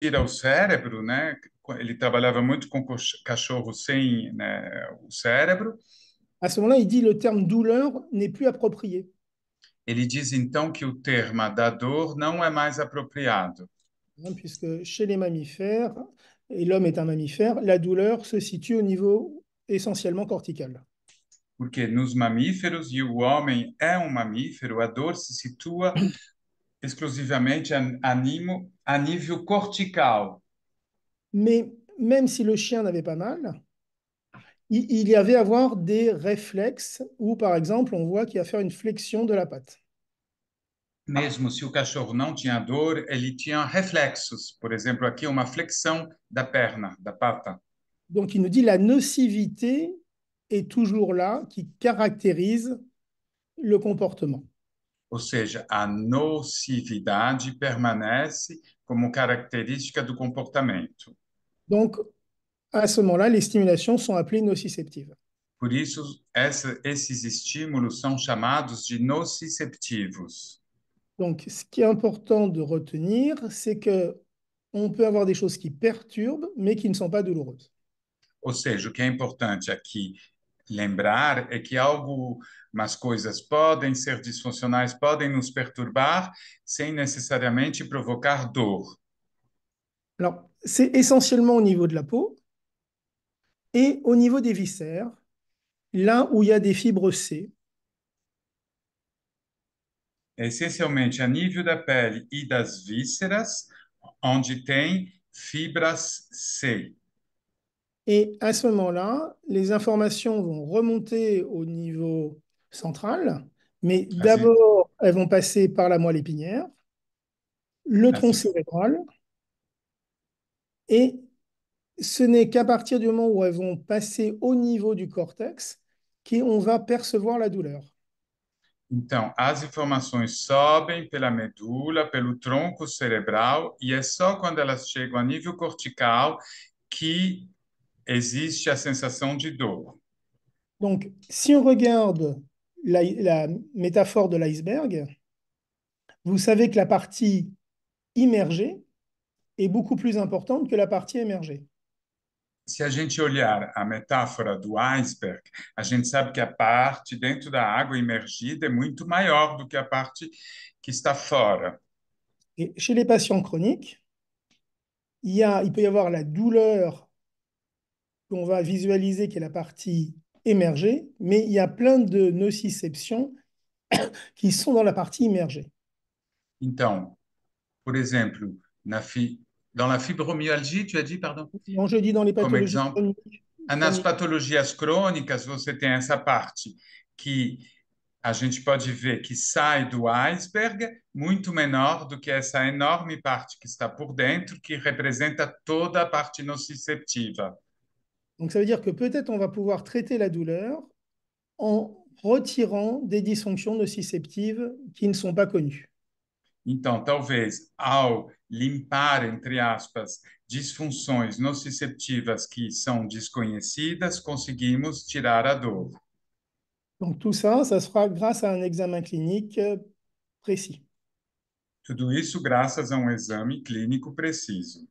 ir ao cérebro, né? Ele trabalhava muito com cachorros sem, né, o cérebro. À ce moment-là, il dit le terme douleur n'est plus approprié, Ele diz então que o termo da dor não é mais apropriado, hein, puisque chez les mammifères, et l'homme est un mammifère, la douleur se situe au niveau essentiellement cortical. porque nos mamíferos, e o homem é um mamífero, a dor se situa exclusivamente a nível cortical. Mais même si le chien n'avait pas mal, il y avait à avoir des réflexes où, par exemple, on voit qu'il va faire une flexion de la patte. Mesmo se o cachorro não tinha dor, ele tinha reflexos. Por exemplo, aqui uma flexão da perna, da pata. Donc, il nous dit la nocivité est toujours là, qui caractérise le comportement. Ou seja, a nocividade permanece como característica do comportamento. Donc, à ce moment-là, les stimulations sont appelées nociceptives. Por isso, esses estímulos são chamados de nociceptivos. Donc, ce qui est important de retenir, c'est que on peut avoir des choses qui perturbent, mais qui ne sont pas douloureuses. Ou seja, o que é importante aqui lembrar é que algumas coisas podem ser disfuncionais, podem nos perturbar, sem necessariamente provocar dor. Alors, c'est essentiellement au niveau de la peau et au niveau des viscères, là où il y a des fibres C. Essencialmente a nível da pele e das vísceras, onde tem fibras C. Et à ce moment-là, les informations vont remonter au niveau central, mais As, d'abord, elles vont passer par la moelle épinière, le as, tronc cérébral, et ce n'est qu'à partir du moment où elles vont passer au niveau du cortex qu'on va percevoir la douleur. então, as informações sobem pela medula, pelo tronco cerebral, e é só quando elas chegam a nível cortical que existe a sensação de dor. Donc, si on regarde la métaphore de l'iceberg, vous savez que la partie immergée est beaucoup plus importante que la partie émergée. Se a gente olhar a metáfora do iceberg, a gente sabe que a parte dentro da água imergida é muito maior do que a parte que está fora. Et chez les patients chroniques, il peut y avoir la douleur qu'on va visualiser, qui est la partie émergée, mais il y a plein de nociceptions qui sont dans la partie immergée. Então, por exemplo, dans la fibromyalgie, tu as dit, pardon, Quand je dis dans les como pathologies exemplo, nas chroniques, patologias crônicas, você tem essa parte que a gente pode ver que sai do iceberg muito menor do que essa enorme parte que está por dentro, que representa toda a parte nociceptiva. donc ça veut dire que peut-être on va pouvoir traiter la douleur en retirant des dysfonctions nociceptives qui ne sont pas connues. Então, talvez ao limpar, entre aspas, disfunções nociceptivas que são desconhecidas, conseguimos tirar a dor. Donc tout ça, ça se fera grâce à un examen clinique précis. Tudo isso graças a um exame clínico preciso.